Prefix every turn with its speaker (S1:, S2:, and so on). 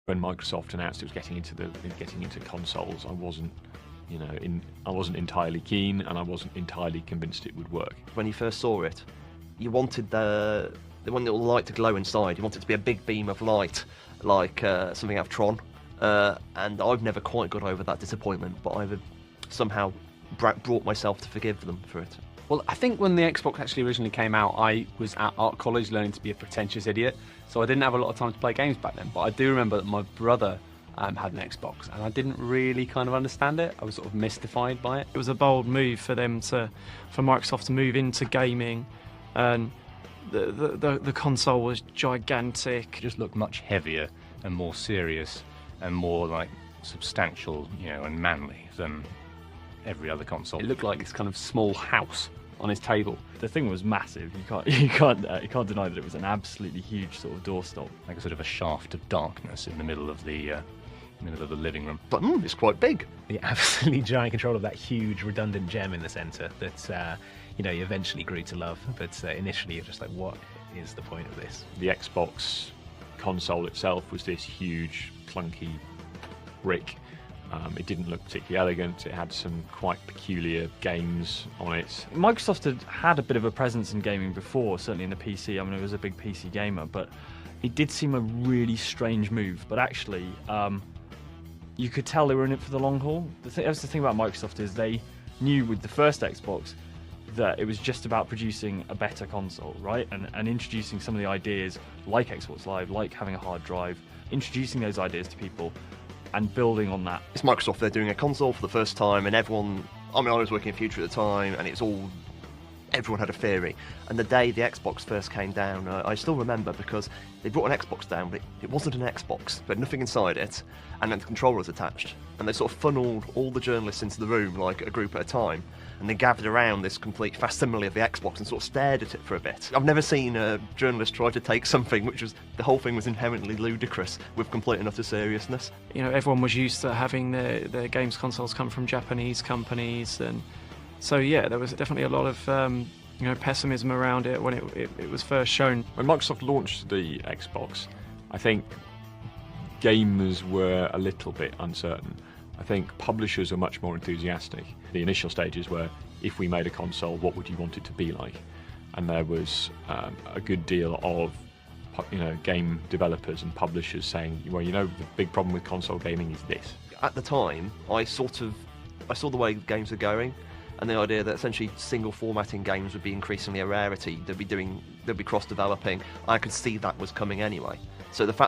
S1: When Microsoft announced it was getting into consoles, I wasn't entirely keen, and I wasn't entirely convinced it would work.
S2: When you first saw it, you wanted the one little light to glow inside. You wanted it to be a big beam of light, like something out of Tron. And I've never quite got over that disappointment, but I've somehow brought myself to forgive them for it.
S3: Well, I think when the Xbox actually originally came out, I was at art college learning to be a pretentious idiot, so I didn't have a lot of time to play games back then. But I do remember that my brother had an Xbox, and I didn't really kind of understand it. I was sort of mystified by it.
S4: It was a bold move for Microsoft to move into gaming, and the console was gigantic.
S5: It just looked much heavier and more serious and more like substantial, and manly than every other console.
S3: It looked like this kind of small house on his table.
S6: The thing was massive. You can't deny that it was an absolutely huge sort of doorstop,
S5: like a sort of a shaft of darkness in the middle of the living room.
S2: But it's quite big.
S7: The absolutely giant control of that huge redundant gem in the centre that you eventually grew to love, but initially you're just like, what is the point of this?
S1: The Xbox console itself was this huge, clunky brick. It didn't look particularly elegant. It had some quite peculiar games on it.
S6: Microsoft had a bit of a presence in gaming before, certainly in the PC. I mean, it was a big PC gamer, but it did seem a really strange move. But actually, you could tell they were in it for the long haul. That's the thing about Microsoft, is they knew with the first Xbox that it was just about producing a better console, right? And introducing some of the ideas like Xbox Live, like having a hard drive, introducing those ideas to people and building on that.
S2: It's Microsoft, they're doing a console for the first time, and everyone, I was working in Future at the time, and everyone had a theory. And the day the Xbox first came down, I still remember, because they brought an Xbox down, but it wasn't an Xbox. There had nothing inside it, and then the controller was attached. And they sort of funneled all the journalists into the room, like a group at a time, and they gathered around this complete facsimile of the Xbox and sort of stared at it for a bit. I've never seen a journalist try to take something the whole thing was inherently ludicrous with complete and utter seriousness.
S4: Everyone was used to having their games consoles come from Japanese companies, and so yeah, there was definitely a lot of pessimism around it when it was first shown.
S1: When Microsoft launched the Xbox, I think gamers were a little bit uncertain. I think publishers were much more enthusiastic. The initial stages were, if we made a console, what would you want it to be like? And there was a good deal of game developers and publishers saying, well, the big problem with console gaming is this.
S2: At the time, I saw the way games were going, and the idea that essentially single formatting games would be increasingly a rarity. They'd be cross-developing. I could see that was coming anyway. So the fact